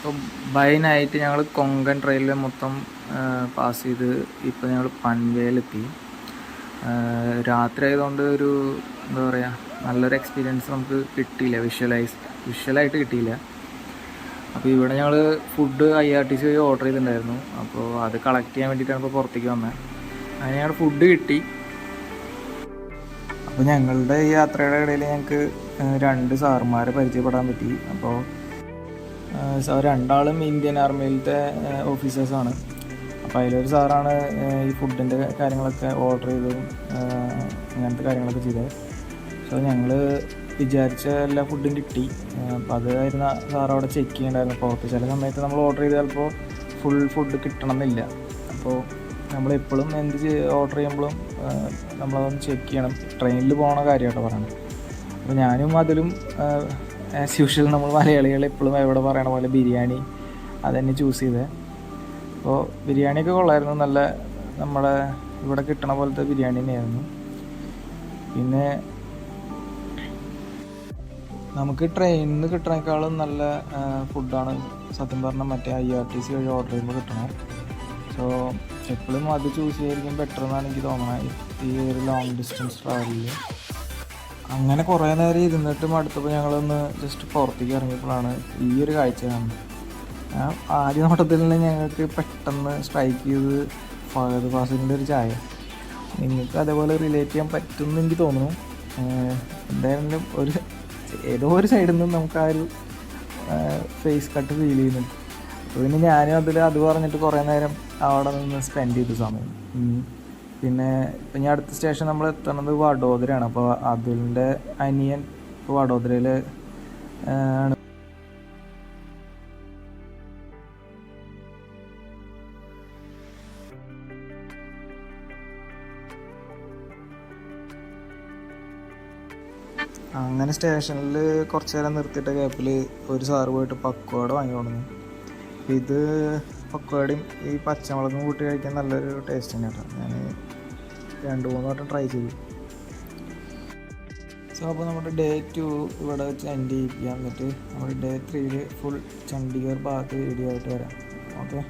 അപ്പോൾ by night ഞങ്ങൾ കൊങ്കൺ ട്രെയിനിൽ മൊത്തം പാസ് ചെയ്ത് ഇപ്പോൾ ഞങ്ങൾ പൻവേലെത്തി. രാത്രി ആയതുകൊണ്ട് ഒരു എന്താ പറയുക, നല്ലൊരു എക്സ്പീരിയൻസ് നമുക്ക് കിട്ടിയില്ല, വിഷ്വലായിട്ട് കിട്ടിയില്ല. അപ്പോൾ ഇവിടെ ഞങ്ങൾ ഫുഡ് IRTC വഴി ഓർഡർ ചെയ്തിട്ടുണ്ടായിരുന്നു. അപ്പോൾ അത് കളക്ട് ചെയ്യാൻ വേണ്ടിയിട്ടാണ് ഇപ്പോൾ പുറത്തേക്ക് വന്നത്. അങ്ങനെ ഞങ്ങളുടെ ഫുഡ് കിട്ടി. അപ്പോൾ ഞങ്ങളുടെ ഈ യാത്രയുടെ ഇടയിൽ ഞങ്ങൾക്ക് 2 സാറുമാരെ പരിചയപ്പെടാൻ പറ്റി. അപ്പോൾ രണ്ടാളും ഇന്ത്യൻ ആർമിയിലത്തെ ഓഫീസേഴ്സാണ്. അപ്പോൾ അതിലൊരു സാറാണ് ഈ ഫുഡിൻ്റെ കാര്യങ്ങളൊക്കെ ഓർഡർ ചെയ്തതും അങ്ങനത്തെ കാര്യങ്ങളൊക്കെ ചെയ്തത്. സോ ഞങ്ങൾ വിചാരിച്ച എല്ലാ ഫുഡും കിട്ടി. അപ്പോൾ അതായിരുന്നു സാർ അവിടെ ചെക്ക് ചെയ്യണ്ടായിരുന്നു. പുറത്ത് ചില സമയത്ത് നമ്മൾ ഓർഡർ ചെയ്ത് ചിലപ്പോൾ ഫുൾ ഫുഡ് കിട്ടണമെന്നില്ല. അപ്പോൾ നമ്മളെപ്പോഴും ഓർഡർ ചെയ്യുമ്പോഴും നമ്മളതൊന്ന് ചെക്ക് ചെയ്യണം. ട്രെയിനിൽ പോകുന്ന കാര്യമായിട്ടോ പറയണം. അപ്പോൾ ഞാനും അതിലും ആസ് യൂഷ്വൽ നമ്മൾ മലയാളികൾ എപ്പോഴും എവിടെ പറയണ പോലെ ബിരിയാണി അതുതന്നെ ചൂസ് ചെയ്തത്. അപ്പോൾ ബിരിയാണിയൊക്കെ കൊള്ളായിരുന്നു. നല്ല നമ്മുടെ ഇവിടെ കിട്ടണ പോലത്തെ ബിരിയാണി തന്നെയായിരുന്നു. പിന്നെ നമുക്ക് ട്രെയിനിൽ നിന്ന് കിട്ടണേക്കാളും നല്ല ഫുഡാണ് സത്യം പറഞ്ഞാൽ മറ്റേ IRTC വഴി ഓർഡർ ചെയ്യുമ്പോൾ കിട്ടണത്. സോ എപ്പോഴും അത് ചൂസ് ചെയ്യായിരിക്കും ബെറ്റർ എന്നാണ് എനിക്ക് തോന്നുന്നത് ഈ ഒരു ലോങ് ഡിസ്റ്റൻസ് ട്രാവലിൽ. അങ്ങനെ കുറേ നേരം ഇരുന്നിട്ട് മടുത്തപ്പോൾ ഞങ്ങളൊന്ന് ജസ്റ്റ് പുറത്തേക്ക് ഇറങ്ങിയപ്പോഴാണ് ഈ ഒരു കാഴ്ച കാണുന്നത്. ആദ്യ നോട്ടത്തിൽ തന്നെ ഞങ്ങൾക്ക് പെട്ടെന്ന് സ്ട്രൈക്ക് ചെയ്ത് ഫഹദ് ഫാസിലിൻ്റെ ഒരു ചായ. നിങ്ങൾക്ക് അതേപോലെ റിലേറ്റ് ചെയ്യാൻ പറ്റുമെന്ന് എനിക്ക് തോന്നുന്നു. എന്തായാലും ഏതോ ഒരു സൈഡിൽ നിന്നും നമുക്ക് ആ ഒരു ഫേസ് കട്ട് ഫീൽ ചെയ്യുന്നുണ്ട്. അപ്പോൾ പിന്നെ ഞാനും അത് പറഞ്ഞിട്ട് കുറേ നേരം അവിടെ നിന്ന് സ്പെൻഡ് ചെയ്ത സമയം. പിന്നെ ഇപ്പം ഞാൻ അടുത്ത സ്റ്റേഷൻ നമ്മൾ എത്തുന്നത് വഡോദരയാണ്. അപ്പോൾ അതുലിൻ്റെ അനിയൻ ഇപ്പോൾ വഡോദരയിൽ ആണ്. അങ്ങനെ സ്റ്റേഷനിൽ കുറച്ച് നേരം നിർത്തിയിട്ട ഗ്യാപ്പിൽ ഒരു സാറ് പോയിട്ട് പക്വാട വാങ്ങി കൊടുന്നു. ഇത് പക്വാടയും ഈ പച്ചമുളകും കൂട്ടി കഴിക്കാൻ നല്ലൊരു ടേസ്റ്റ് തന്നെ കേട്ടോ. ഞാൻ 2-3 വട്ടം ട്രൈ ചെയ്തു. സോ അപ്പോൾ നമ്മുടെ Day 2 ഇവിടെ വെച്ച് എൻഡ് ചെയ്യിപ്പിക്കാം. എന്നിട്ട് നമ്മുടെ Day 3 ഫുൾ ചണ്ഡീഗഡ് ഭാഗത്ത് വീഡിയോ ആയിട്ട് വരാം. ഓക്കെ.